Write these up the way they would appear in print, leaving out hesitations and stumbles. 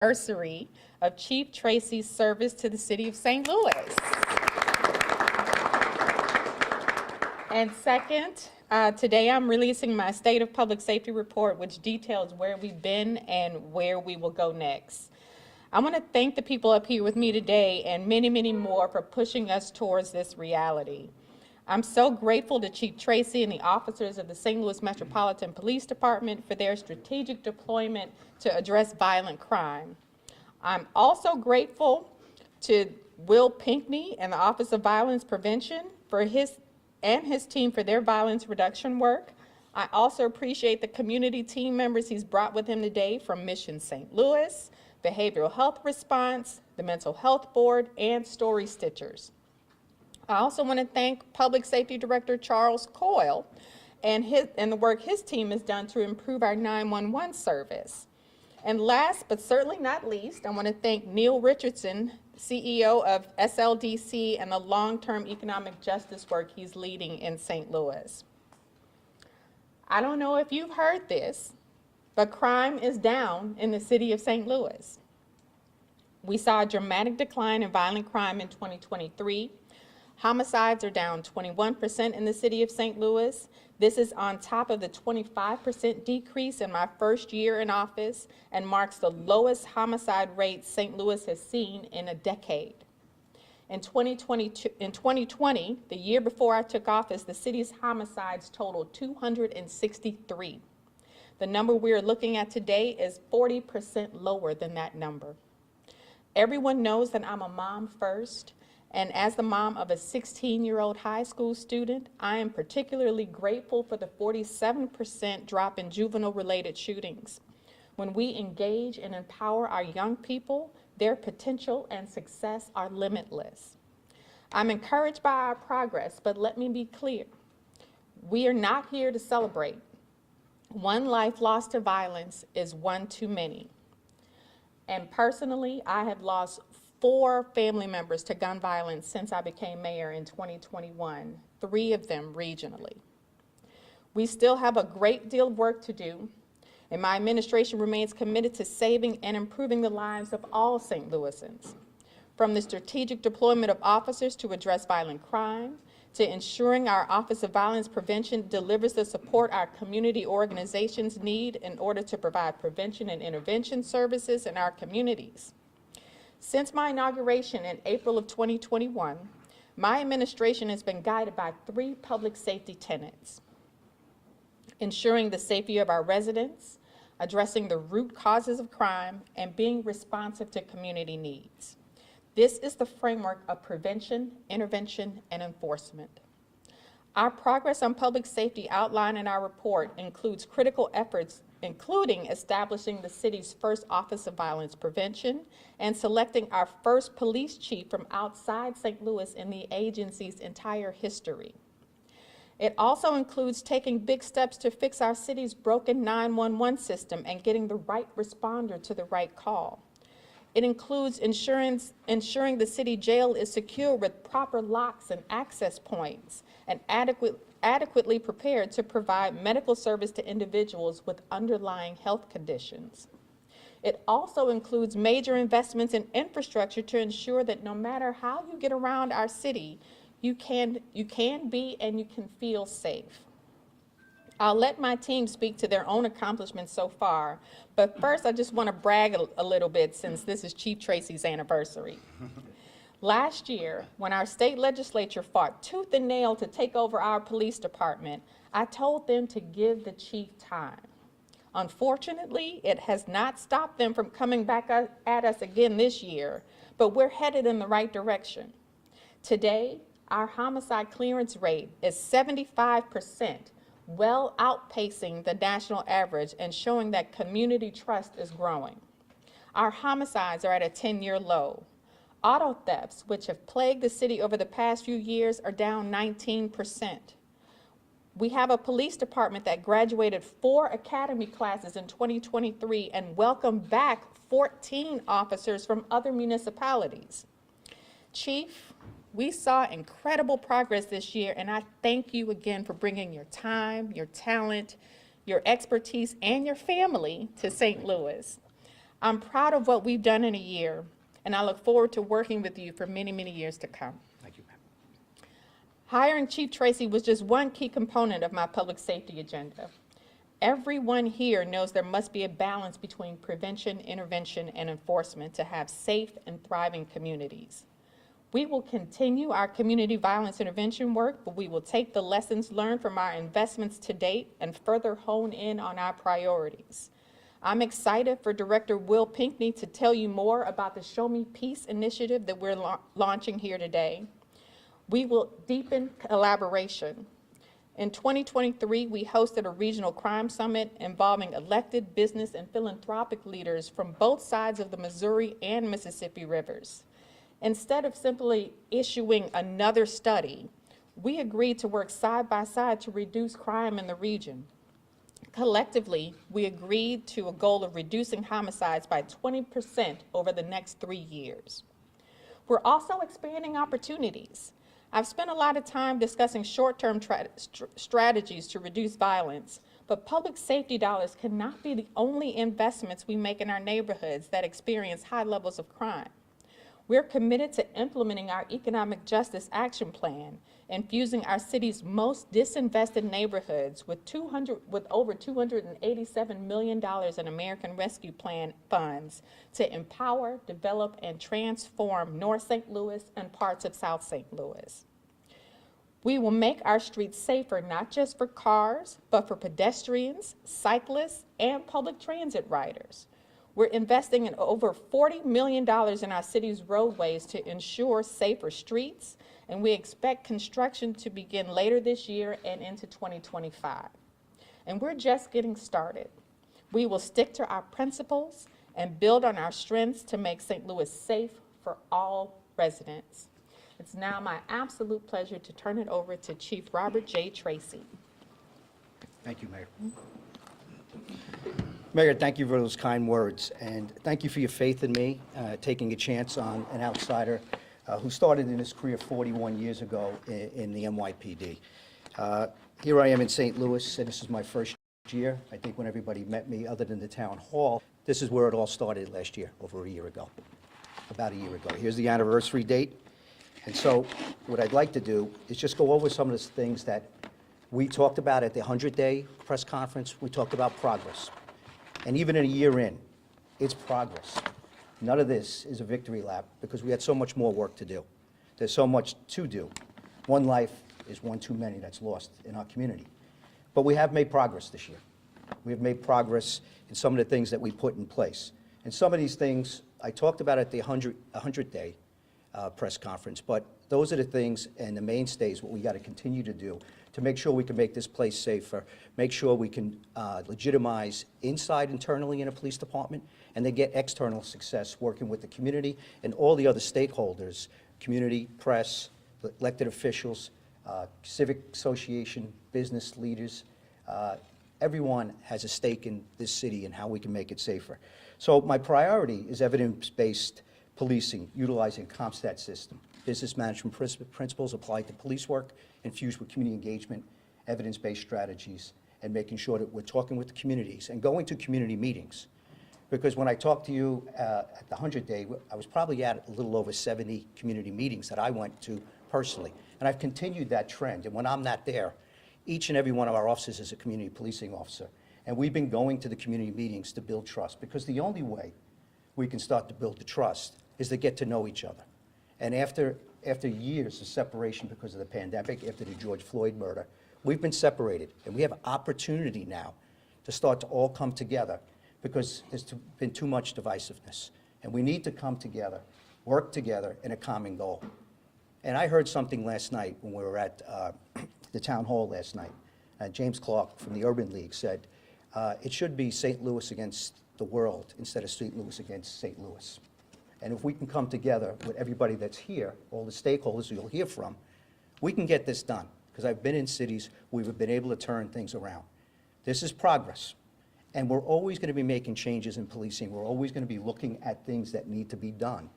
anniversary of Chief Tracy's service to the city of St. Louis. And second, today I'm releasing my State of Public Safety report, which details where we've been and where we will go next. I want to thank the people up here with me today and many, many more for pushing us towards this reality. I'm so grateful to Chief Tracy and the officers of the St. Louis Metropolitan Police Department for their strategic deployment to address violent crime. I'm also grateful to Will Pinckney and the Office of Violence Prevention for his team for their violence reduction work. I also appreciate the community team members he's brought with him today from Mission St. Louis, Behavioral Health Response, the Mental Health Board, and Story Stitchers. I also want to thank Public Safety Director Charles Coyle and the work his team has done to improve our 911 service. And last but certainly not least, I want to thank Neil Richardson, CEO of SLDC, and the long-term economic justice work he's leading in St. Louis. I don't know if you've heard this, but crime is down in the city of St. Louis. We saw a dramatic decline in violent crime in 2023. Homicides are down 21% in the city of St. Louis. This is on top of the 25% decrease in my first year in office and marks the lowest homicide rate St. Louis has seen in a decade. In 2020, the year before I took office, the city's homicides totaled 263. The number we're looking at today is 40% lower than that number. Everyone knows that I'm a mom first. And as the mom of a 16-year-old high school student, I am particularly grateful for the 47% drop in juvenile-related shootings. When we engage and empower our young people, their potential and success are limitless. I'm encouraged by our progress, but let me be clear. We are not here to celebrate. One life lost to violence is one too many. And personally, I have lost 4 family members to gun violence since I became mayor in 2021, 3 of them regionally. We still have a great deal of work to do, and my administration remains committed to saving and improving the lives of all St. Louisans. From the strategic deployment of officers to address violent crime, to ensuring our Office of Violence Prevention delivers the support our community organizations need in order to provide prevention and intervention services in our communities. Since my inauguration in April of 2021, my administration has been guided by 3 public safety tenets: ensuring the safety of our residents, addressing the root causes of crime, and being responsive to community needs. This is the framework of prevention, intervention, and enforcement. Our progress on public safety outlined in our report includes critical efforts, including establishing the city's first Office of Violence Prevention and selecting our first police chief from outside St. Louis in the agency's entire history. It also includes taking big steps to fix our city's broken 911 system and getting the right responder to the right call. It includes ensuring the city jail is secure with proper locks and access points and adequately prepared to provide medical service to individuals with underlying health conditions. It also includes major investments in infrastructure to ensure that no matter how you get around our city, you can be and you can feel safe. I'll let my team speak to their own accomplishments so far, but first I just want to brag a little bit since this is Chief Tracy's anniversary. Last year, when our state legislature fought tooth and nail to take over our police department, I told them to give the chief time. Unfortunately, it has not stopped them from coming back at us again this year, but we're headed in the right direction. Today, our homicide clearance rate is 75%, well outpacing the national average and showing that community trust is growing. Our homicides are at a 10-year low. Auto thefts, which have plagued the city over the past few years, are down 19%. We have a police department that graduated 4 academy classes in 2023 and welcomed back 14 officers from other municipalities. Chief, we saw incredible progress this year, and I thank you again for bringing your time, your talent, your expertise, and your family to St. Louis. I'm proud of what we've done in a year, and I look forward to working with you for many, many years to come. Thank you, ma'am. Hiring Chief Tracy was just one key component of my public safety agenda. Everyone here knows there must be a balance between prevention, intervention, and enforcement to have safe and thriving communities. We will continue our community violence intervention work, but we will take the lessons learned from our investments to date and further hone in on our priorities. I'm excited for Director Will Pinckney to tell you more about the Show Me Peace initiative that we're launching here today. We will deepen collaboration. In 2023, we hosted a regional crime summit involving elected, business, and philanthropic leaders from both sides of the Missouri and Mississippi rivers. Instead of simply issuing another study, we agreed to work side by side to reduce crime in the region. Collectively, we agreed to a goal of reducing homicides by 20% over the next 3 years. We're also expanding opportunities. I've spent a lot of time discussing short-term strategies to reduce violence, but public safety dollars cannot be the only investments we make in our neighborhoods that experience high levels of crime. We're committed to implementing our Economic Justice Action Plan, infusing our city's most disinvested neighborhoods with over $287 million in American Rescue Plan funds to empower, develop, and transform North St. Louis and parts of South St. Louis. We will make our streets safer, not just for cars, but for pedestrians, cyclists, and public transit riders. We're investing in over $40 million in our city's roadways to ensure safer streets, and we expect construction to begin later this year and into 2025. And we're just getting started. We will stick to our principles and build on our strengths to make St. Louis safe for all residents. It's now my absolute pleasure to turn it over to Chief Robert J. Tracy. Thank you, Mayor. Mayor, thank you for those kind words, and thank you for your faith in me, taking a chance on an outsider who started in his career 41 years ago in the NYPD. Here I am in St. Louis, and this is my first year. I think when everybody met me, other than the town hall, this is where it all started last year, over a year ago, about a year ago. Here's the anniversary date. And so what I'd like to do is just go over some of the things that we talked about at the 100-day press conference. We talked about progress. And even in a year in, it's progress. None of this is a victory lap because we had so much more work to do. There's so much to do. One life is one too many that's lost in our community. But we have made progress this year. We have made progress in some of the things that we put in place. And some of these things I talked about at the 100-day press conference, but those are the things and the mainstays what we got to continue to do to make sure we can make this place safer, make sure we can legitimize inside internally in a police department, and then get external success working with the community and all the other stakeholders, community, press, elected officials, civic association, business leaders. Everyone has a stake in this city and how we can make it safer. So my priority is evidence-based policing, utilizing CompStat system, business management principles applied to police work, infused with community engagement, evidence-based strategies, and making sure that we're talking with the communities and going to community meetings. Because when I talked to you at the 100-day, I was probably at a little over 70 community meetings that I went to personally. And I've continued that trend. And when I'm not there, each and every one of our officers is a community policing officer. And we've been going to the community meetings to build trust, because the only way we can start to build the trust is to get to know each other. And after years of separation because of the pandemic, after the George Floyd murder, we've been separated. And we have opportunity now to start to all come together, because there's been too much divisiveness. And we need to come together, work together in a common goal. And I heard something last night when we were at the town hall last night. James Clark from the Urban League said, it should be St. Louis against the world instead of St. Louis against St. Louis. And if we can come together with everybody that's here, all the stakeholders you'll hear from, we can get this done. Because I've been in cities where we've been able to turn things around. This is progress. And we're always going to be making changes in policing. We're always going to be looking at things that need to be done,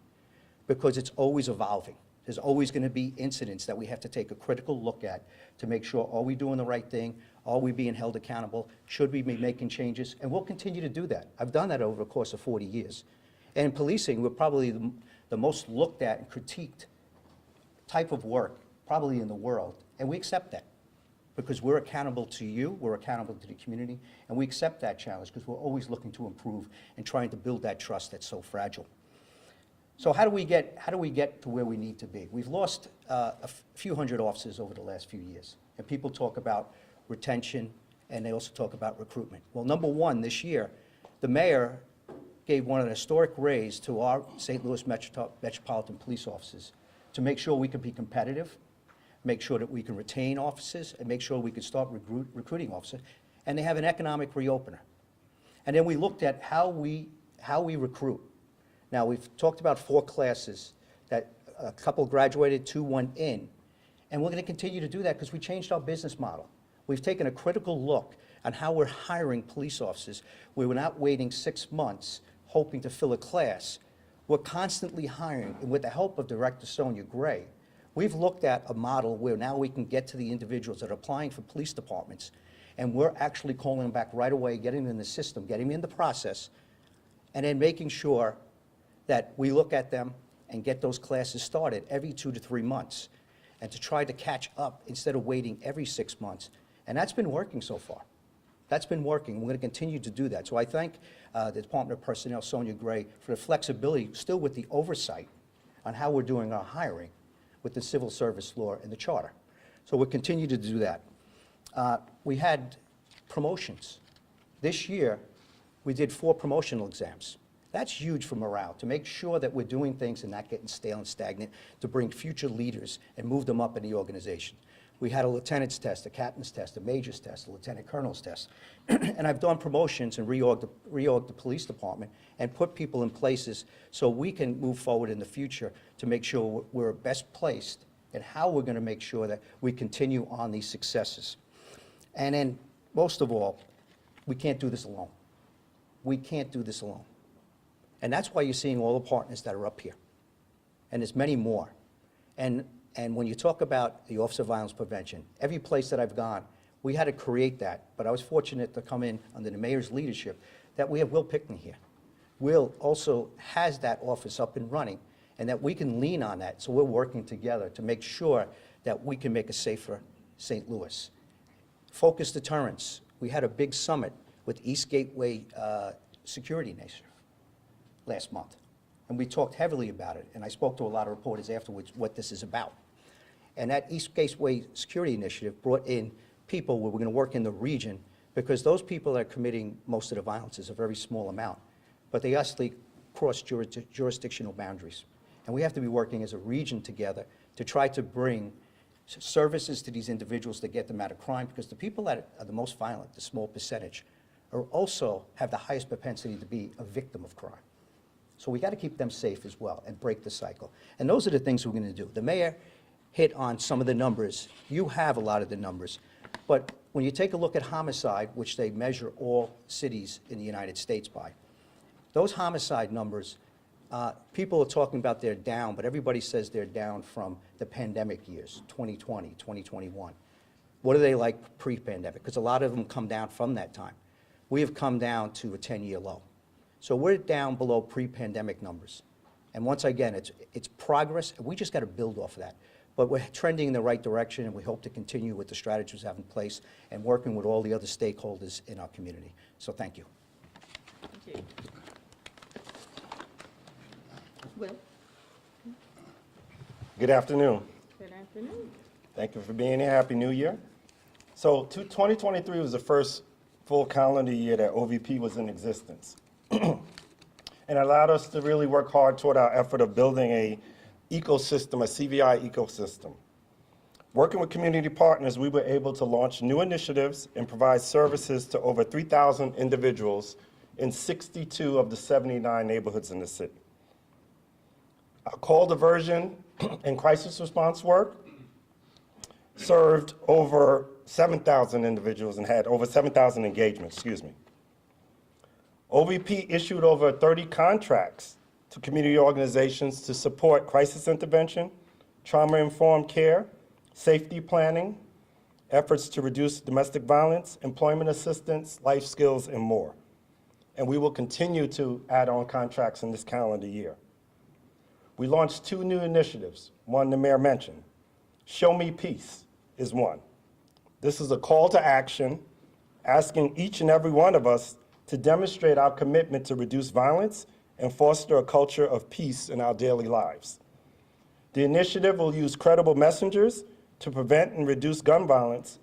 because it's always evolving. There's always going to be incidents that we have to take a critical look at to make sure, are we doing the right thing? Are we being held accountable? Should we be making changes? And we'll continue to do that. I've done that over the course of 40 years. And in policing, we're probably the most looked at and critiqued type of work probably in the world. And we accept that because we're accountable to you, we're accountable to the community, and we accept that challenge because we're always looking to improve and trying to build that trust that's so fragile. So how do we get to where we need to be? We've lost a few hundred officers over the last few years, and people talk about retention, and they also talk about recruitment. Well, number one, this year, the mayor gave one an historic raise to our St. Louis Metropolitan Police officers to make sure we can be competitive, make sure that we can retain officers, and make sure we can start recruiting officers, and they have an economic reopener. And then we looked at how we recruit. Now, we've talked about 4 classes that a couple graduated, 2 went in, and we're going to continue to do that because we changed our business model. We've taken a critical look on how we're hiring police officers. We were not waiting 6 months hoping to fill a class. We're constantly hiring, and with the help of Director Sonia Gray, we've looked at a model where now we can get to the individuals that are applying for police departments, and we're actually calling them back right away, getting them in the system, getting them in the process, and then making sure that we look at them and get those classes started every 2 to 3 months, and to try to catch up instead of waiting every 6 months. And that's been working so far. That's been working. We're going to continue to do that. So I thank the Department of Personnel, Sonia Gray, for the flexibility, still with the oversight on how we're doing our hiring with the civil service law and the charter. So we'll continue to do that. We had promotions. This year, we did 4 promotional exams. That's huge for morale, to make sure that we're doing things and not getting stale and stagnant, to bring future leaders and move them up in the organization. We had a lieutenant's test, a captain's test, a major's test, a lieutenant colonel's test. And I've done promotions and reorged the police department and put people in places so we can move forward in the future to make sure we're best placed and how we're going to make sure that we continue on these successes. And then, most of all, we can't do this alone. We can't do this alone. And that's why you're seeing all the partners that are up here. And there's many more. And when you talk about the Office of Violence Prevention, every place that I've gone, we had to create that. But I was fortunate to come in under the mayor's leadership that we have Will Pickney here. Will also has that office up and running, and that we can lean on that. So we're working together to make sure that we can make a safer St. Louis. Focused deterrence. We had a big summit with East Gateway Security Initiative last month. And we talked heavily about it, and I spoke to a lot of reporters afterwards what this is about. And that East Gateway Security Initiative brought in people where we're going to work in the region, because those people that are committing most of the violence is a very small amount, but they actually cross jurisdictional boundaries. And we have to be working as a region together to try to bring services to these individuals to get them out of crime, because the people that are the most violent, the small percentage, are also have the highest propensity to be a victim of crime. So we got to keep them safe as well and break the cycle. And those are the things we're going to do. The mayor hit on some of the numbers. You have a lot of the numbers. But when you take a look at homicide, which they measure all cities in the United States by, those homicide numbers, people are talking about they're down, but everybody says they're down from the pandemic years, 2020, 2021. What are they like pre-pandemic? Because a lot of them come down from that time. We have come down to a 10-year low. So we're down below pre-pandemic numbers. And once again, it's progress, and we just got to build off of that. But we're trending in the right direction, and we hope to continue with the strategies we have in place and working with all the other stakeholders in our community. So thank you. Thank you. Will? Good afternoon. Good afternoon. Thank you for being here. Happy New Year. So 2023 was the first full calendar year that OVP was in existence. And allowed us to really work hard toward our effort of building a ecosystem, a CVI ecosystem. Working with community partners, we were able to launch new initiatives and provide services to over 3,000 individuals in 62 of the 79 neighborhoods in the city. Our call diversion and crisis response work served over 7,000 individuals and had over 7,000 engagements, excuse me. OVP issued over 30 contracts to community organizations to support crisis intervention, trauma-informed care, safety planning, efforts to reduce domestic violence, employment assistance, life skills, and more. And we will continue to add on contracts in this calendar year. We launched 2 new initiatives, one the mayor mentioned. Show Me Peace is one. This is a call to action asking each and every one of us to demonstrate our commitment to reduce violence and foster a culture of peace in our daily lives. The initiative will use credible messengers to prevent and reduce gun violence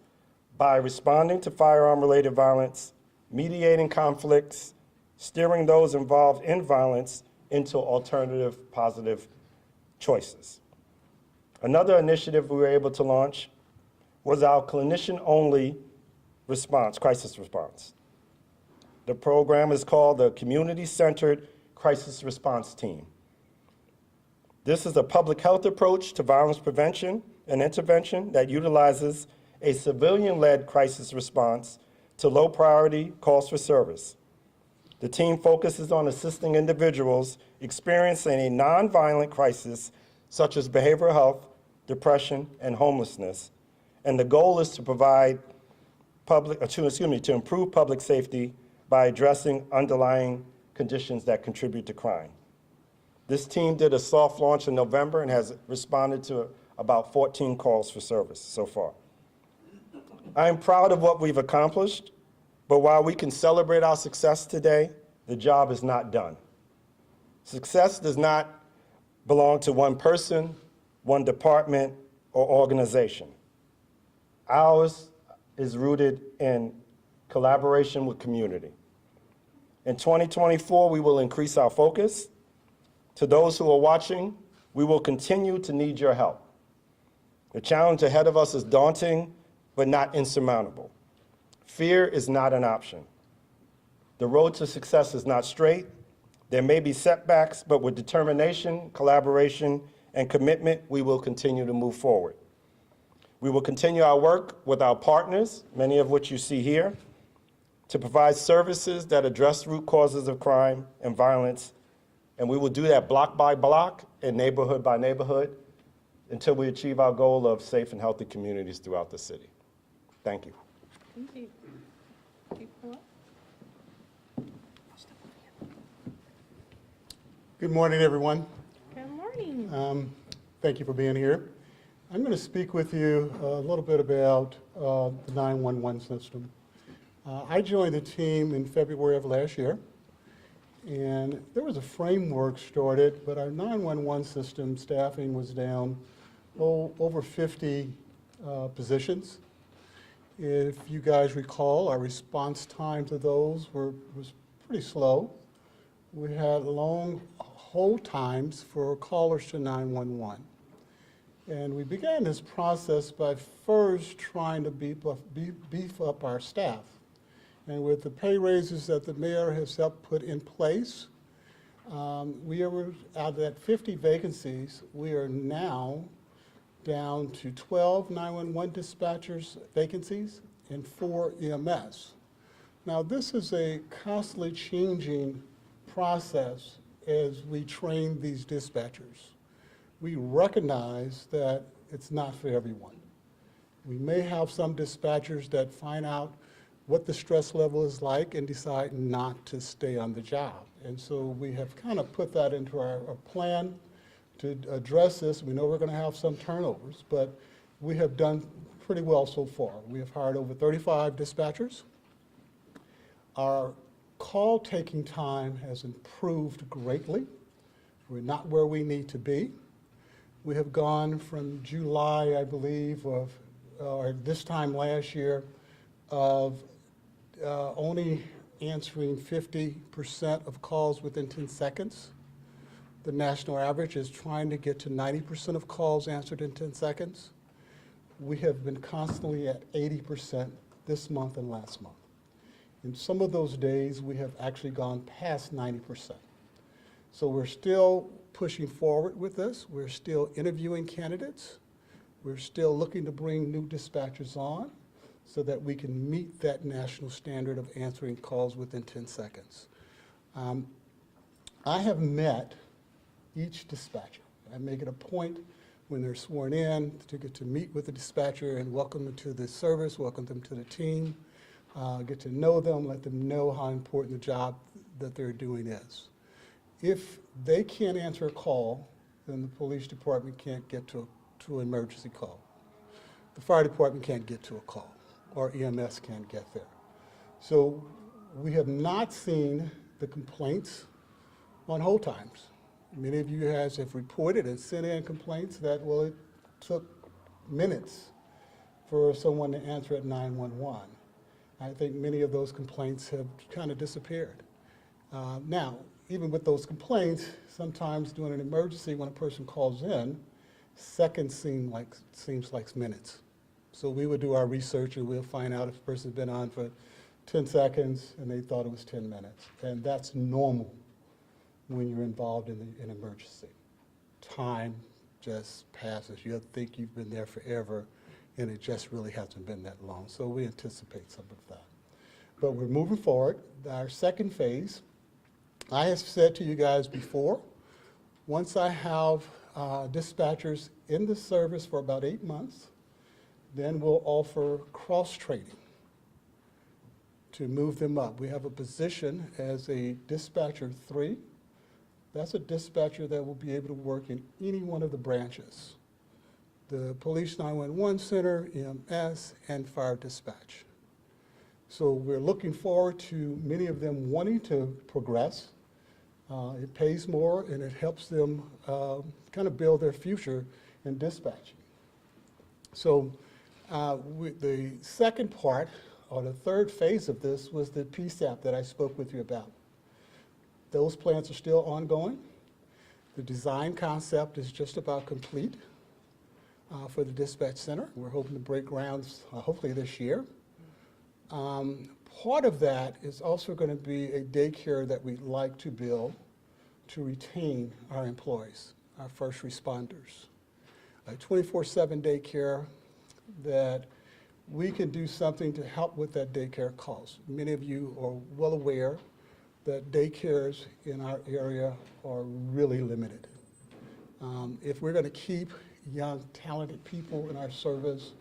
by responding to firearm-related violence, mediating conflicts, steering those involved in violence into alternative positive choices. Another initiative we were able to launch was our clinician-only crisis response. The program is called the Community-Centered Crisis Response Team. This is a public health approach to violence prevention and intervention that utilizes a civilian-led crisis response to low-priority calls for service. The team focuses on assisting individuals experiencing a nonviolent crisis such as behavioral health, depression, and homelessness. And the goal is to to improve public safety by addressing underlying conditions that contribute to crime. This team did a soft launch in November and has responded to about 14 calls for service so far. I am proud of what we've accomplished, but while we can celebrate our success today, the job is not done. Success does not belong to one person, one department, or organization. Ours is rooted in collaboration with community. In 2024, we will increase our focus. To those who are watching, we will continue to need your help. The challenge ahead of us is daunting, but not insurmountable. Fear is not an option. The road to success is not straight. There may be setbacks, but with determination, collaboration, and commitment, we will continue to move forward. We will continue our work with our partners, many of which you see here, to provide services that address root causes of crime and violence, and we will do that block by block and neighborhood by neighborhood until we achieve our goal of safe and healthy communities throughout the city. Thank you. Thank you. People up? Good morning, everyone. Good morning. Thank you for being here. I'm going to speak with you a little bit about the 911 system. I joined the team in February of last year, and there was a framework started, but our 911 system staffing was down over 50 positions. If you guys recall, our response time to those was pretty slow. We had long hold times for callers to 911. And we began this process by first trying to beef up our staff. And with the pay raises that the mayor has helped put in place, we are out of that 50 vacancies, we are now down to 12 911 dispatchers vacancies and 4 EMS. Now this is a constantly changing process as we train these dispatchers. We recognize that it's not for everyone. We may have some dispatchers that find out what the stress level is like and decide not to stay on the job. And so we have kind of put that into our plan to address this. We know we're going to have some turnovers, but we have done pretty well so far. We have hired over 35 dispatchers. Our call taking time has improved greatly. We're not where we need to be. We have gone from July, I believe, or this time last year, of only answering 50% of calls within 10 seconds. The national average is trying to get to 90% of calls answered in 10 seconds. We have been constantly at 80% this month and last month. In some of those days, we have actually gone past 90%. So we're still pushing forward with this. We're still interviewing candidates. We're still looking to bring new dispatchers on so that we can meet that national standard of answering calls within 10 seconds. I have met each dispatcher. I make it a point when they're sworn in, to get to meet with the dispatcher and welcome them to the service, welcome them to the team, get to know them, let them know how important the job that they're doing is. If they can't answer a call, then the police department can't get to an emergency call. The fire department can't get to a call, or EMS can't get there. So we have not seen the complaints on hold times. Many of you guys have reported and sent in complaints that, well, it took minutes for someone to answer at 911. I think many of those complaints have kind of disappeared. Now, even with those complaints, sometimes during an emergency, when a person calls in, seconds seems like minutes. So we would do our research and we'll find out if a person's been on for 10 seconds and they thought it was 10 minutes. And that's normal when you're involved in an emergency. Time just passes. You'll think you've been there forever, and it just really hasn't been that long. So we anticipate some of that. But we're moving forward. Our second phase, I have said to you guys before, once I have dispatchers in the service for about 8 months, then we'll offer cross-training to move them up. We have a position as a dispatcher 3. That's a dispatcher that will be able to work in any one of the branches: the Police 911 Center, EMS, and Fire Dispatch. So we're looking forward to many of them wanting to progress. It pays more and it helps them kind of build their future in dispatching. So the second part, or the third phase of this, was the PSAP that I spoke with you about. Those plans are still ongoing. The design concept is just about complete for the dispatch center. We're hoping to break grounds hopefully this year. Part of that is also going to be a daycare that we'd like to build to retain our employees, our first responders. A 24/7 daycare that we can do something to help with that daycare cost. Many of you are well aware that daycares in our area are really limited. If we're going to keep young, talented people in our service,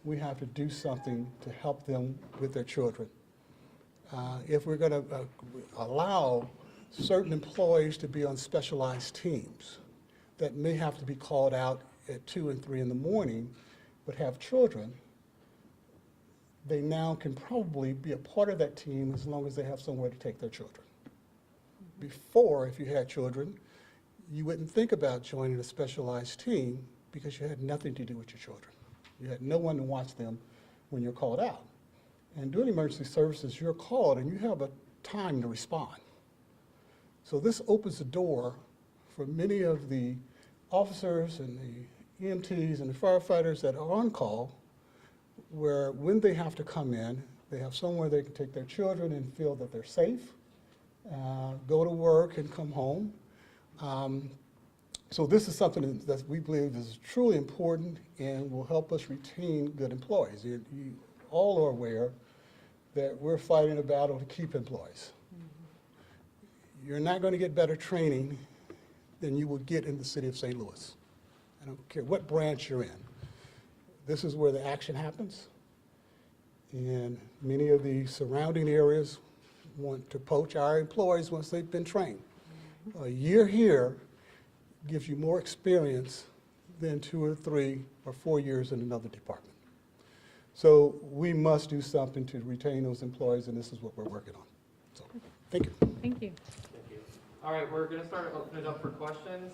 we have to do something to help them with their children. If we're going to allow certain employees to be on specialized teams that may have to be called out at 2 and 3 in the morning, but have children, they now can probably be a part of that team as long as they have somewhere to take their children. Before, if you had children, you wouldn't think about joining a specialized team because you had nothing to do with your children. You had no one to watch them when you're called out. And doing emergency services, you're called and you have a time to respond. So this opens the door for many of the officers and the EMTs and the firefighters that are on call, where when they have to come in, they have somewhere they can take their children and feel that they're safe, go to work and come home. So this is something that we believe is truly important and will help us retain good employees. You all are aware that we're fighting a battle to keep employees. You're not going to get better training than you would get in the city of St. Louis. I don't care what branch you're in. This is where the action happens. And many of the surrounding areas want to poach our employees once they've been trained. A year here gives you more experience than 2 or 3 or 4 years in another department. So we must do something to retain those employees, and this is what we're working on. So, thank you. Thank you. Thank you. All right, we're going to start opening it up for questions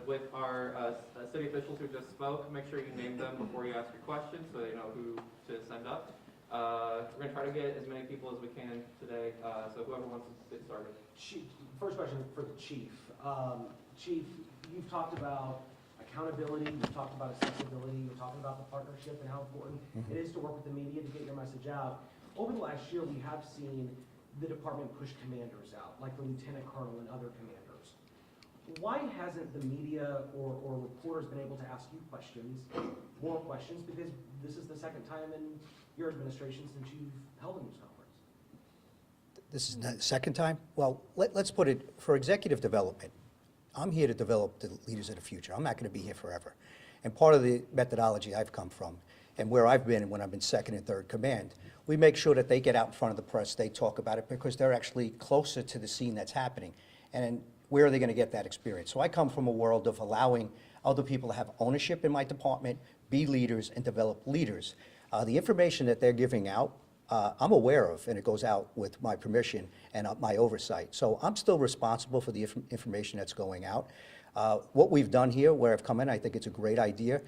with our city officials who just spoke. Make sure you name them before you ask your question so they know who to send up. We're going to try to get as many people as we can today, so whoever wants to get started. Chief, first question for the chief. Chief, you've talked about accountability, you've talked about accessibility, you're talking about the partnership and how important it is to work with the media to get your message out. Over the last year, we have seen the department push commanders out, like the lieutenant colonel and other commanders. Why hasn't the media or reporters been able to ask you more questions? Because this is the second time in your administration since you've held a news conference. This is the second time? Well, let's put it, for executive development, I'm here to develop the leaders of the future. I'm not going to be here forever. And part of the methodology I've come from, and where I've been when I've been second and third command, we make sure that they get out in front of the press, they talk about it, because they're actually closer to the scene that's happening. And where are they going to get that experience? So I come from a world of allowing other people to have ownership in my department, be leaders, and develop leaders. The information that they're giving out, I'm aware of, and it goes out with my permission and my oversight. So I'm still responsible for the information that's going out. What we've done here, where I've come in, I think it's a great idea.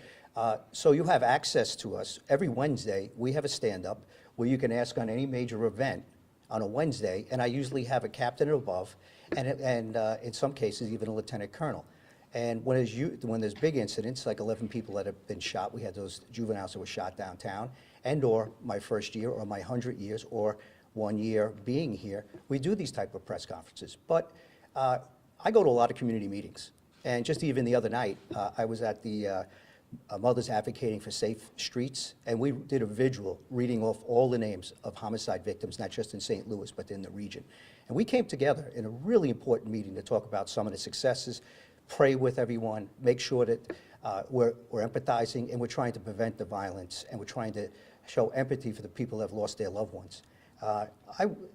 So you have access to us. Every Wednesday, we have a stand-up where you can ask on any major event on a Wednesday, and I usually have a captain and above, and in some cases, even a lieutenant colonel. And when there's big incidents, like 11 people that have been shot, we had those juveniles that were shot downtown, and or my first year, or my 100 years, or 1 year being here, we do these type of press conferences. But I go to a lot of community meetings. And just even the other night, I was at the Mothers Advocating for Safe Streets, and we did a visual reading off all the names of homicide victims, not just in St. Louis, but in the region. And we came together in a really important meeting to talk about some of the successes, pray with everyone, make sure that we're empathizing, and we're trying to prevent the violence, and we're trying to show empathy for the people that have lost their loved ones.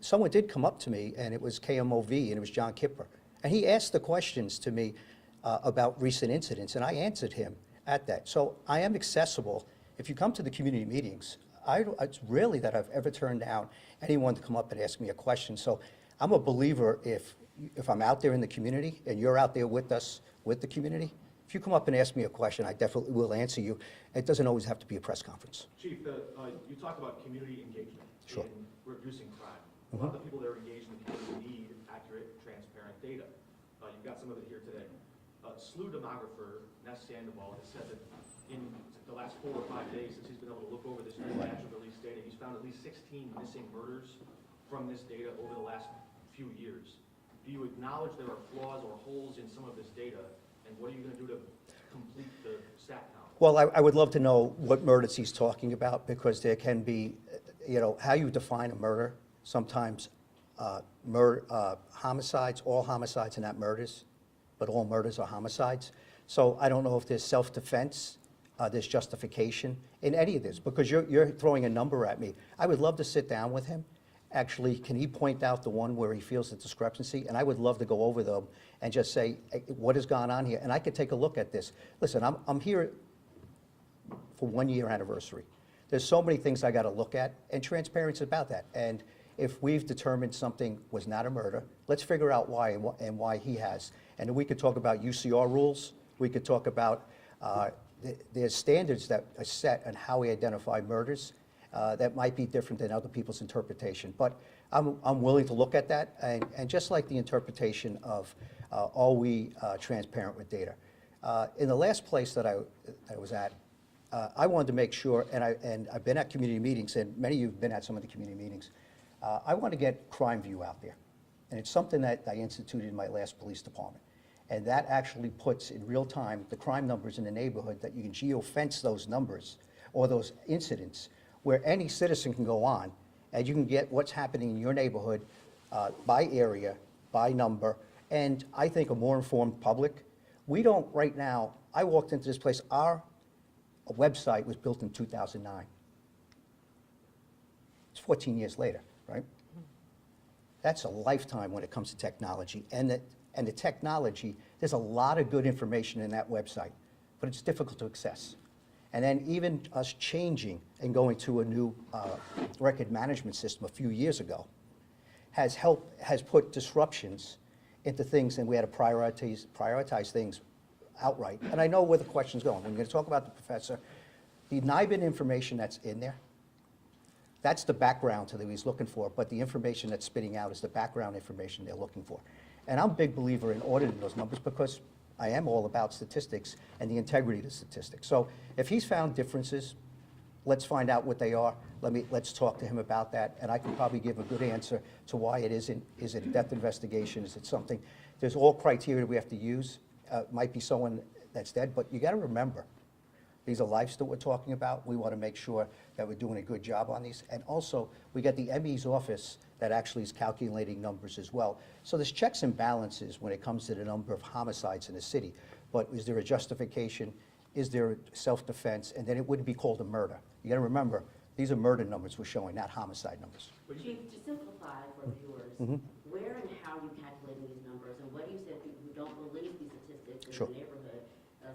Someone did come up to me, and it was KMOV, and it was John Kipper. And he asked the questions to me about recent incidents, and I answered him at that. So I am accessible. If you come to the community meetings, it's rarely that I've ever turned down anyone to come up and ask me a question. So I'm a believer if I'm out there in the community and you're out there with us, with the community, if you come up and ask me a question, I definitely will answer you. It doesn't always have to be a press conference. Chief, you talked about community engagement Sure. in reducing crime. A lot of the people that are engaged in the community need accurate, transparent data. You've got some of it here today. SLU demographer Ness Sandoval has said that in the last 4 or 5 days since he's been able to look over this new natural release data, he's found at least 16 missing murders from this data over the last few years. Do you acknowledge there are flaws or holes in some of this data, and what are you going to do to complete the stat count? Well, I would love to know what murders he's talking about, because there can be, how you define a murder. Sometimes homicides, all homicides are not murders, but all murders are homicides. So I don't know if there's self-defense, there's justification in any of this, because you're throwing a number at me. I would love to sit down with him. Actually, can he point out the one where he feels the discrepancy? And I would love to go over them and just say, what has gone on here? And I could take a look at this. Listen, I'm here for 1 year anniversary. There's so many things I got to look at, and transparency about that. And if we've determined something was not a murder, let's figure out why and why he has. And then we could talk about UCR rules. We could talk about there's standards that are set on how we identify murders that might be different than other people's interpretation. But I'm willing to look at that, and just like the interpretation of are we transparent with data. In the last place that I was at, I wanted to make sure, and I've been at community meetings, and many of you have been at some of the community meetings. I want to get Crime View out there, and it's something that I instituted in my last police department. And that actually puts in real time the crime numbers in the neighborhood, that you can geofence those numbers or those incidents, where any citizen can go on and you can get what's happening in your neighborhood by area, by number, and I think a more informed public. We don't, right now, I walked into this place, our website was built in 2009. It's 14 years later, right? That's a lifetime when it comes to technology. And the technology, there's a lot of good information in that website, but it's difficult to access. And then even us changing and going to a new record management system a few years ago has put disruptions into things, and we had to prioritize things outright. And I know where the question's going. When you're going to talk about the professor, the NIBIN information that's in there, that's the background to that he's looking for, but the information that's spitting out is the background information they're looking for. And I'm a big believer in auditing those numbers, because I am all about statistics and the integrity of the statistics. So if he's found differences, let's find out what they are. Let's talk to him about that, and I can probably give a good answer to why it isn't. Is it a death investigation? Is it something? There's all criteria we have to use. Might be someone that's dead, but you got to remember, these are lives that we're talking about. We want to make sure that we're doing a good job on these. And also, we got the ME's office that actually is calculating numbers as well. So there's checks and balances when it comes to the number of homicides in the city. But is there a justification? Is there self-defense? And then it wouldn't be called a murder. You gotta remember, these are murder numbers we're showing, not homicide numbers. Chief, to simplify for viewers, where and how you calculating these numbers, and what do you say to people who don't believe these statistics in Sure. the neighborhood,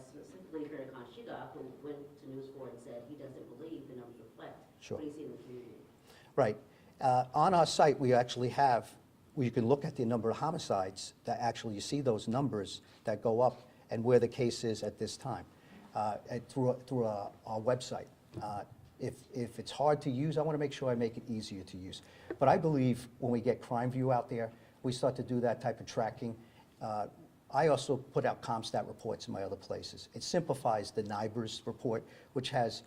specifically here in Conshohocken, who went to News 4 and said he doesn't believe the numbers reflect Sure. what he sees in the community? Right. On our site, we actually have, where you can look at the number of homicides, that actually you see those numbers that go up and where the case is at this time, through our website. If it's hard to use, I want to make sure I make it easier to use. But I believe when we get Crime View out there, we start to do that type of tracking. I also put out ComStat reports in my other places. It simplifies the NIBRS report, which has,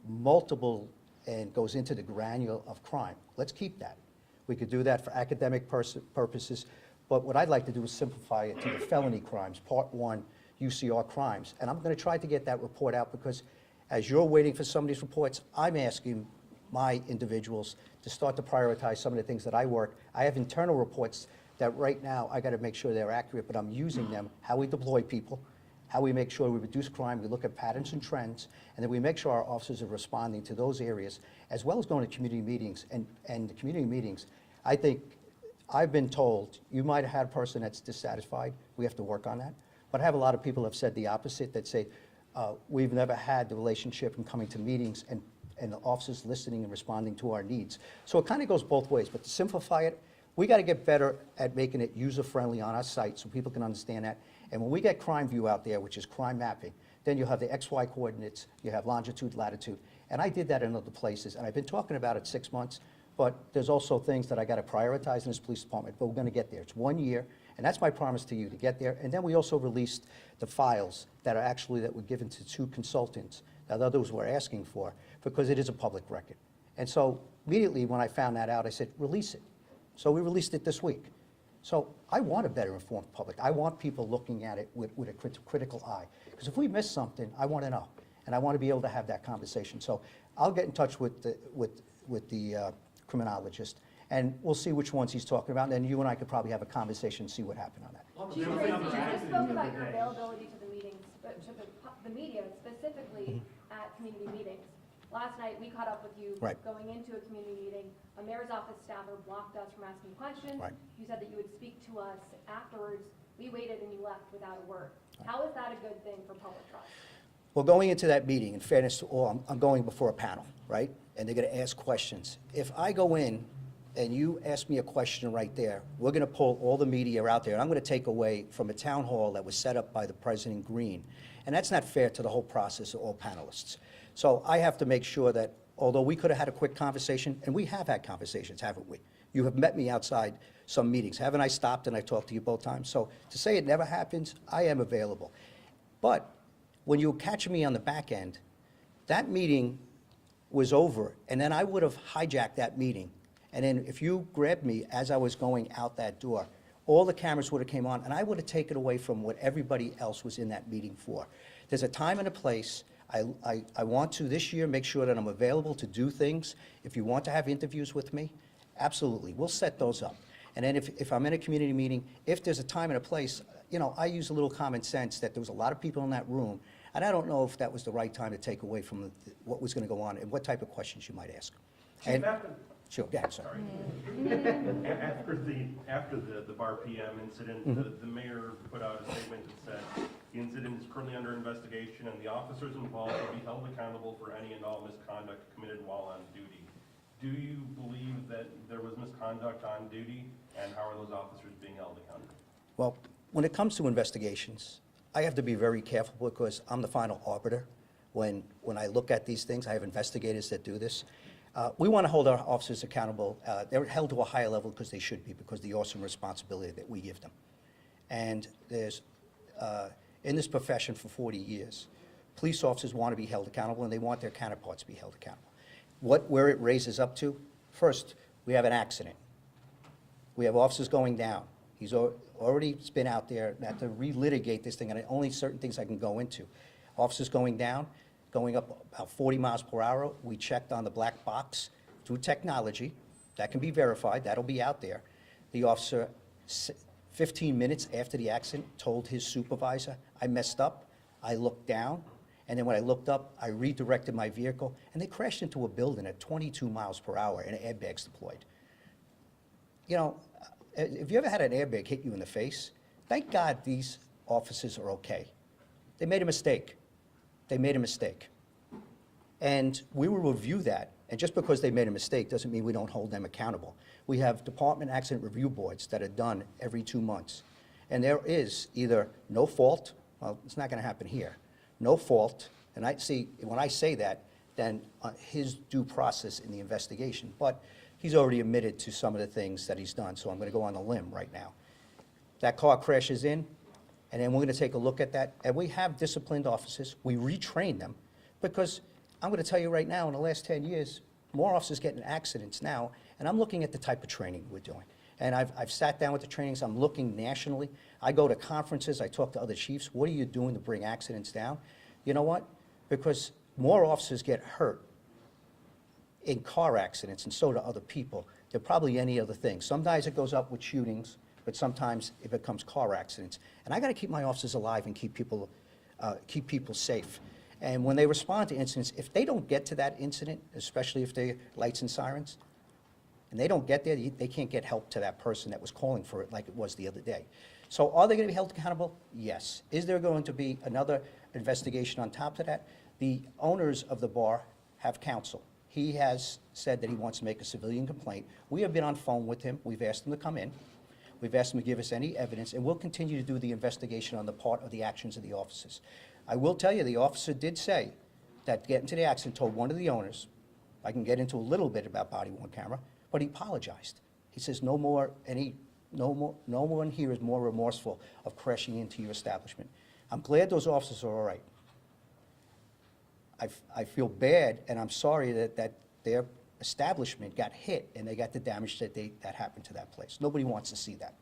multiple and goes into the granule of crime. Let's keep that. We could do that for academic purposes, but what I'd like to do is simplify it to the felony crimes, Part 1, UCR crimes. And I'm going to try to get that report out because as you're waiting for some of these reports, I'm asking my individuals to start to prioritize some of the things that I work. I have internal reports that right now I got to make sure they're accurate, but I'm using them, how we deploy people, how we make sure we reduce crime, we look at patterns and trends, and then we make sure our officers are responding to those areas, as well as going to community meetings. And the community meetings, I think, I've been told, you might have had a person that's dissatisfied, we have to work on that. But I have a lot of people who have said the opposite, that say, we've never had the relationship in coming to meetings and the officers listening and responding to our needs. So it kind of goes both ways, but to simplify it, we got to get better at making it user-friendly on our site so people can understand that. And when we get Crime View out there, which is crime mapping, then you'll have the XY coordinates, you have longitude, latitude. And I did that in other places, and I've been talking about it 6 months, but there's also things that I got to prioritize in this police department, but we're going to get there. It's 1 year, and that's my promise to you, to get there. And then we also released the files that were given to 2 consultants that others were asking for, because it is a public record. And so immediately when I found that out, I said, release it. So we released it this week. So I want a better informed public. I want people looking at it with a critical eye. Because if we miss something, I want to know. And I want to be able to have that conversation. So I'll get in touch with the criminologist, and we'll see which ones he's talking about. And then you and I could probably have a conversation and see what happened on that. Chief Tracy, you just spoke about your availability to the meetings, to the media, specifically at community meetings. Last night, we caught up with you Right. going into a community meeting. A mayor's office staffer blocked us from asking questions. Right. You said that you would speak to us afterwards. We waited and you left without a word. How is that a good thing for public trust? Well, going into that meeting, in fairness to all, I'm going before a panel, right? And they're going to ask questions. If I go in and you ask me a question right there, we're going to pull all the media out there, and I'm going to take away from a town hall that was set up by the President Green. And that's not fair to the whole process of all panelists. So I have to make sure that, although we could have had a quick conversation, and we have had conversations, haven't we? You have met me outside some meetings. Haven't I stopped and I talked to you both times? So to say it never happens, I am available. But when you were catching me on the back end, that meeting was over, and then I would have hijacked that meeting. And then if you grabbed me as I was going out that door, all the cameras would have came on, and I would have taken away from what everybody else was in that meeting for. There's a time and a place. I want to, this year, make sure that I'm available to do things. If you want to have interviews with me, absolutely, we'll set those up. And then if I'm in a community meeting, if there's a time and a place, I use a little common sense that there was a lot of people in that room, and I don't know if that was the right time to take away from what was going to go on and what type of questions you might ask. And, sure, go ahead, sir. After the bar PM incident, the mayor put out a statement that said the incident is currently under investigation and the officers involved will be held accountable for any and all misconduct committed while on duty. Do you believe that there was misconduct on duty, and how are those officers being held accountable? Well, when it comes to investigations, I have to be very careful because I'm the final arbiter. When I look at these things, I have investigators that do this. We want to hold our officers accountable. They're held to a higher level because they should be, because of the awesome responsibility that we give them. And there's, in this profession for 40 years, police officers want to be held accountable, and they want their counterparts to be held accountable. Where it raises up to, first, we have an accident. We have officers going down. He's already been out there, not to relitigate this thing, and only certain things I can go into. Officers going down, going up about 40 miles per hour. We checked on the black box through technology, That can be verified, that'll be out there. The officer, 15 minutes after the accident, told his supervisor, I messed up, I looked down, and then when I looked up, I redirected my vehicle, and they crashed into a building at 22 miles per hour and airbags deployed. You know, if you ever had an airbag hit you in the face, thank God these officers are okay. They made a mistake. They made a mistake. And we will review that. And just because they made a mistake doesn't mean we don't hold them accountable. We have department accident review boards that are done every 2 months. And there is either no fault, well, it's not going to happen here, no fault, and I see, when I say that, then his due process in the investigation. But he's already admitted to some of the things that he's done, so I'm going to go on a limb right now. That car crashes in, and then we're going to take a look at that. And we have disciplined officers. We retrain them because I'm going to tell you right now, in the last 10 years, more officers get in accidents now, and I'm looking at the type of training we're doing. And I've sat down with the trainings. I'm looking nationally. I go to conferences. I talk to other chiefs. What are you doing to bring accidents down? You know what? Because more officers get hurt in car accidents, and so do other people. They're probably any other thing. Sometimes it goes up with shootings, but sometimes it becomes car accidents. And I got to keep my officers alive and keep people safe. And when they respond to incidents, if they don't get to that incident, especially if they're lights and sirens, and they don't get there, they can't get help to that person that was calling for it like it was the other day. So are they going to be held accountable? Yes. Is there going to be another investigation on top of that? The owners of the bar have counsel. He has said that he wants to make a civilian complaint. We have been on phone with him. We've asked him to come in. We've asked him to give us any evidence, and we'll continue to do the investigation on the part of the actions of the officers. I will tell you, the officer did say that getting to the accident told one of the owners, I can get into a little bit about body-worn camera, but he apologized. He says no one here is more remorseful of crashing into your establishment. I'm glad those officers are all right. I feel bad, and I'm sorry that their establishment got hit and they got the damage that happened to that place. Nobody wants to see that.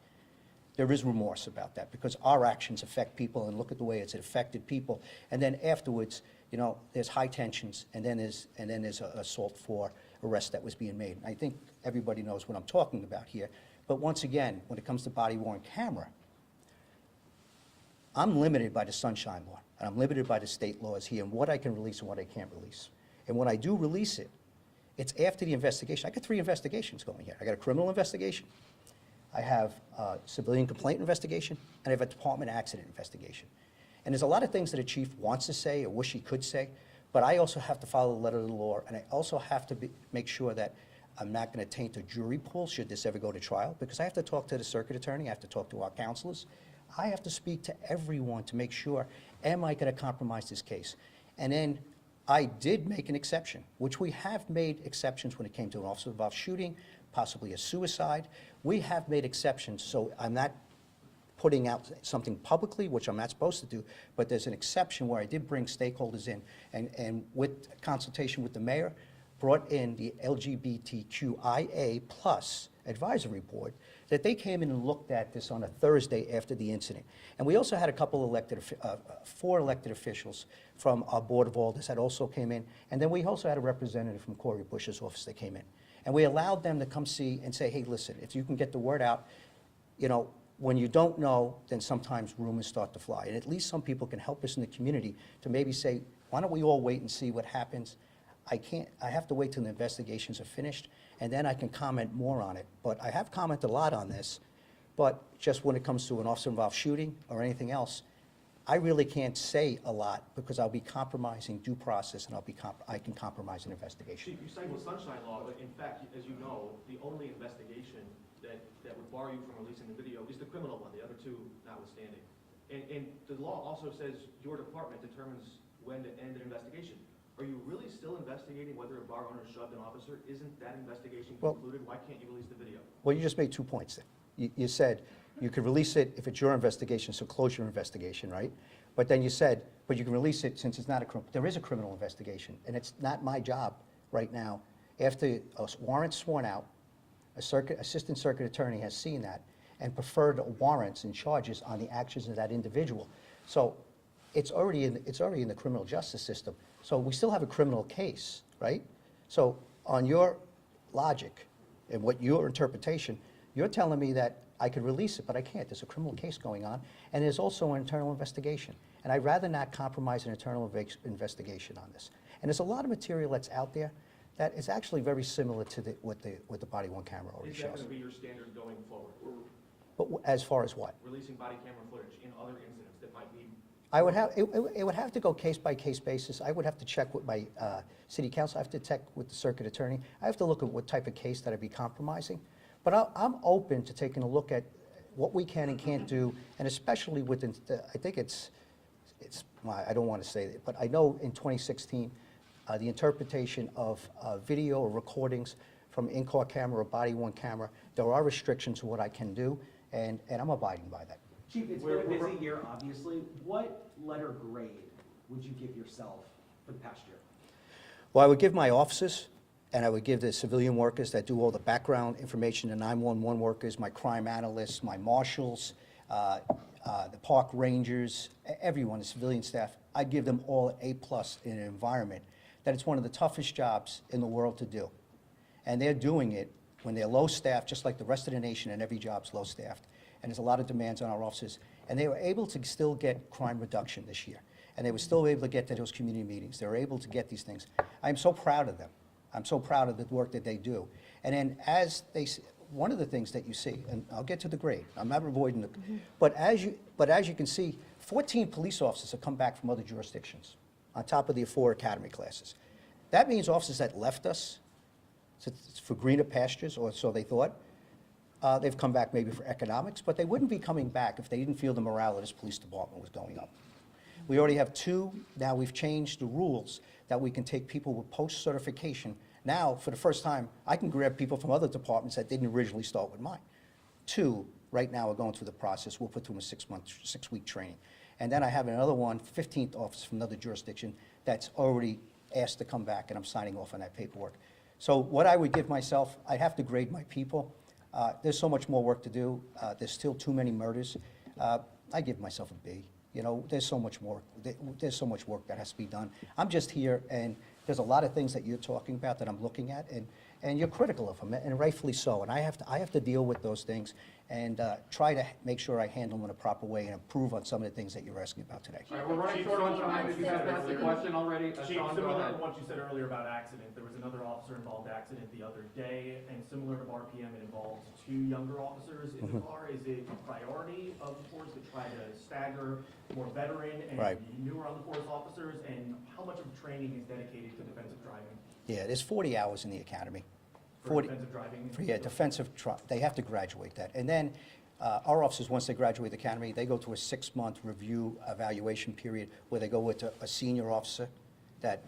There is remorse about that because our actions affect people, and look at the way it's affected people. And then afterwards, you know, there's high tensions, and then there's an assault for arrest that was being made. And I think everybody knows what I'm talking about here. But once again, when it comes to body-worn camera, I'm limited by the Sunshine Law, and I'm limited by the state laws here and what I can release and what I can't release. And when I do release it, it's after the investigation. I got 3 investigations going here. I got a criminal investigation, I have a civilian complaint investigation, and I have a department accident investigation. And there's a lot of things that a chief wants to say or wish he could say, but I also have to follow the letter of the law, and I also have to make sure that I'm not going to taint a jury pool should this ever go to trial, because I have to talk to the circuit attorney, I have to talk to our counselors, I have to speak to everyone to make sure, am I going to compromise this case? And then I did make an exception, which we have made exceptions when it came to an officer involved shooting, possibly a suicide. We have made exceptions, so I'm not putting out something publicly, which I'm not supposed to do, but there's an exception where I did bring stakeholders in, and with consultation with the mayor, brought in the LGBTQIA+ advisory board, that they came in and looked at this on a Thursday after the incident. And we also had a couple elected, 4 elected officials from our Board of Alders that also came in, and then we also had a representative from Corey Bush's office that came in. And we allowed them to come see and say, hey, listen, if you can get the word out, you know, when you don't know, then sometimes rumors start to fly. And at least some people can help us in the community to maybe say, why don't we all wait and see what happens? I have to wait till the investigations are finished, and then I can comment more on it. But I have commented a lot on this, but just when it comes to an officer-involved shooting or anything else, I really can't say a lot because I'll be compromising due process, and I can compromise an investigation. You cite the Sunshine Law, but in fact, as you know, the only investigation that would bar you from releasing the video is the criminal one, the other 2 notwithstanding. And the law also says your department determines when to end an investigation. Are you really still investigating whether a bar owner shoved an officer? Isn't that investigation concluded? Why can't you release the video? Well, you just made 2 points there. You said you could release it if it's your investigation, so close your investigation, right? But then you said, but you can release it since it's not a criminal. There is a criminal investigation, and it's not my job right now. After a warrant's sworn out, assistant circuit attorney has seen that and preferred warrants and charges on the actions of that individual. So it's already in the criminal justice system. So we still have a criminal case, right? So on your logic, and what your interpretation, you're telling me that I could release it, but I can't. There's a criminal case going on, and there's also an internal investigation. And I'd rather not compromise an internal investigation on this. And there's a lot of material that's out there that is actually very similar to what the body-worn camera already Is that shows. going to be your standard going forward? Or But as far as what? releasing body camera footage in other incidents that might be? I would have, it would have to go case-by-case basis. I would have to check with my city council, I have to check with the circuit attorney. I have to look at what type of case that I'd be compromising. But I'm open to taking a look at what we can and can't do, and especially with, I think well, I don't want to say it, but I know in 2016, the interpretation of video or recordings from in-car camera or body-worn camera, there are restrictions to what I can do, and I'm abiding by that. Chief, it's been a busy year, obviously. What letter grade would you give yourself for the past year? Well, I would give my officers, and I would give the civilian workers that do all the background information, the 911 workers, my crime analysts, my marshals, the park rangers, everyone, the civilian staff, I'd give them all an A+ in an environment that it's one of the toughest jobs in the world to do. And they're doing it when they're low-staffed, just like the rest of the nation, and every job's low-staffed. And there's a lot of demands on our officers. And they were able to still get crime reduction this year. And they were still able to get to those community meetings. They were able to get these things. I'm so proud of them. I'm so proud of the work that they do. And then as they, one of the things that you see, and I'll get to the grade, I'm not avoiding the, but as you can see, 14 police officers have come back from other jurisdictions on top of the 4 academy classes. That means officers that left us for greener pastures, or so they thought. They've come back maybe for economics, but they wouldn't be coming back if they didn't feel the morale of this police department was going up. We already have 2, now we've changed the rules that we can take people with post-certification. Now, for the first time, I can grab people from other departments that didn't originally start with mine. 2, right now, are going through the process. We'll put through a 6-week training. And then I have another one, 15th officer from another jurisdiction, that's already asked to come back, and I'm signing off on that paperwork. So what I would give myself, I have to grade my people. There's so much more work to do. There's still too many murders. I give myself a B. You know, there's so much more. There's so much work that has to be done. I'm just here, and there's a lot of things that you're talking about that I'm looking at, and you're critical of them, and rightfully so. And I have to deal with those things and try to make sure I handle them in a proper way and improve on some of the things that you're asking about today. All right, we're running short on time. If you guys asked a question already, Chief, Sean, go similar ahead. to what you said earlier about accident, there was another officer-involved accident the other day, and similar to RPM, it involved 2 younger officers in the car. Is it a priority of the force to try to stagger more veteran and Right. newer on the force officers, and how much of training is dedicated to defensive driving? Yeah, there's 40 hours in the academy. For defensive driving? Yeah, they have to graduate that. And then our officers, once they graduate the academy, they go to a 6-month review evaluation period where they go with a senior officer that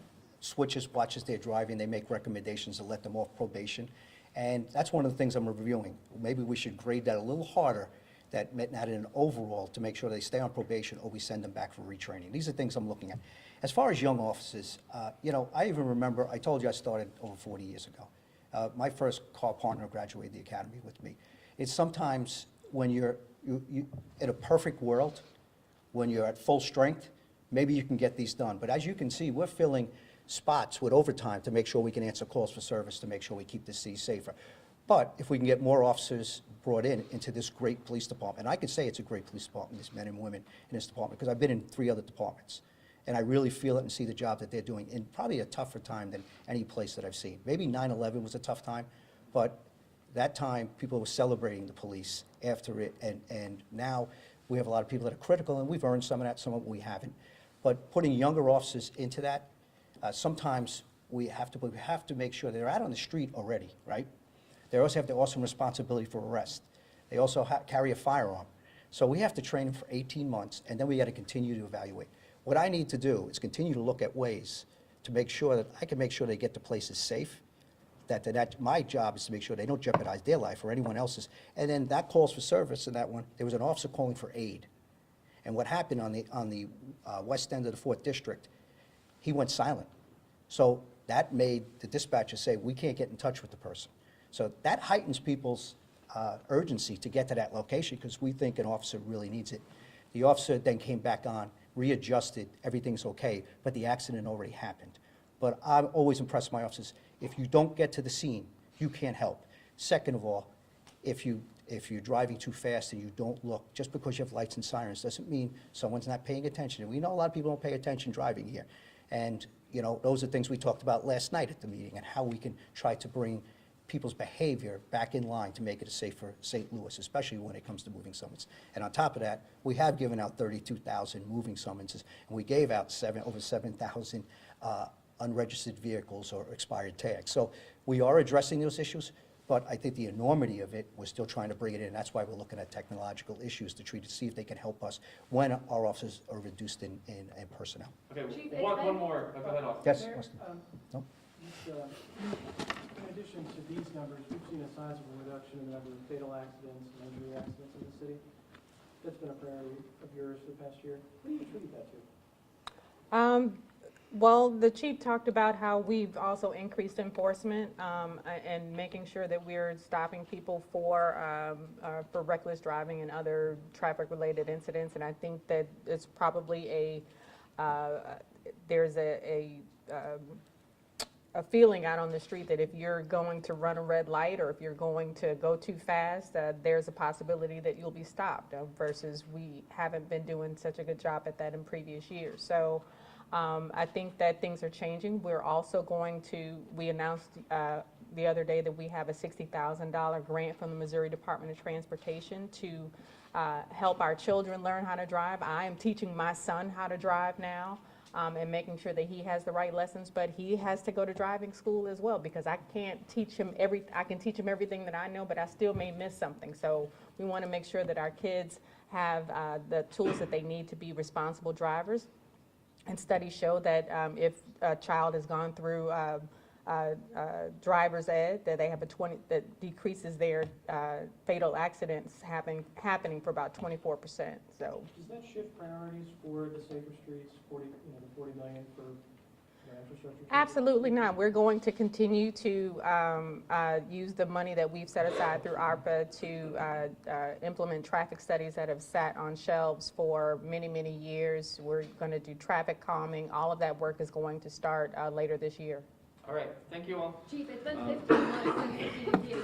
watches their driving, they make recommendations to let them off probation. And that's one of the things I'm reviewing. Maybe we should grade that a little harder, that not in an overall, to make sure they stay on probation or we send them back for retraining. These are things I'm looking at. As far as young officers, you know, I even remember, I told you I started over 40 years ago. My first car partner graduated the academy with me. It's sometimes when you're in a perfect world, when you're at full strength, maybe you can get these done. But as you can see, we're filling spots with overtime to make sure we can answer calls for service, to make sure we keep the city safer. But if we can get more officers brought into this great police department, and I could say it's a great police department, these men and women in this department, because I've been in 3 other departments. And I really feel it and see the job that they're doing in probably a tougher time than any place that I've seen. Maybe 9/11 was a tough time, but that time people were celebrating the police after it, and now we have a lot of people that are critical, and we've earned some of that, some of it we haven't. But putting younger officers into that, sometimes we have to make sure they're out on the street already, right? They also have the awesome responsibility for arrest. They also carry a firearm. So we have to train them for 18 months, and then we got to continue to evaluate. What I need to do is continue to look at ways to make sure that I can make sure they get to places safe, that my job is to make sure they don't jeopardize their life or anyone else's. And then that calls for service in that one. There was an officer calling for aid. And what happened on the west end of the 4th District, he went silent. So that made the dispatcher say, we can't get in touch with the person. So that heightens people's urgency to get to that location because we think an officer really needs it. The officer then came back on, readjusted, everything's okay, but the accident already happened. But I'm always impressed with my officers. If you don't get to the scene, you can't help. Second of all, if you're driving too fast and you don't look, just because you have lights and sirens doesn't mean someone's not paying attention. And we know a lot of people don't pay attention driving here. And, you know, those are things we talked about last night at the meeting and how we can try to bring people's behavior back in line to make it a safer St. Louis, especially when it comes to moving summons. And on top of that, we have given out 32,000 moving summonses, and we gave out over 7,000 unregistered vehicles or expired tags. So we are addressing those issues, but I think the enormity of it, we're still trying to bring it in. That's why we're looking at technological issues to treat to see if they can help us when our officers are reduced in personnel. Okay, Chief, one more. Go ahead, Austin. Yes, Mayor, Austin? No? In addition to these numbers, we've seen a sizable reduction in the number of fatal accidents and injury accidents in the city. That's been a priority of yours for the past year. What do you attribute that to? Well, the chief talked about how we've also increased enforcement and making sure that we're stopping people for reckless driving and other traffic-related incidents. And I think that it's probably there's a feeling out on the street that if you're going to run a red light or if you're going to go too fast, there's a possibility that you'll be stopped versus we haven't been doing such a good job at that in previous years. So I think that things are changing. We're also we announced the other day that we have a $60,000 grant from the Missouri Department of Transportation to help our children learn how to drive. I am teaching my son how to drive now. And making sure that he has the right lessons, but he has to go to driving school as well because I can't teach him I can teach him everything that I know, but I still may miss something. So we want to make sure that our kids have the tools that they need to be responsible drivers. And studies show that if a child has gone through driver's ed, that they have that decreases their fatal accidents happening for about 24%. So. Does that shift priorities for the safer streets, the 40 million for infrastructure? Absolutely not. We're going to continue to use the money that we've set aside through ARPA to implement traffic studies that have sat on shelves for many, many years. We're going to do traffic calming. All of that work is going to start later this year. All right, thank you all. Chief, it's been 15 months since the CDP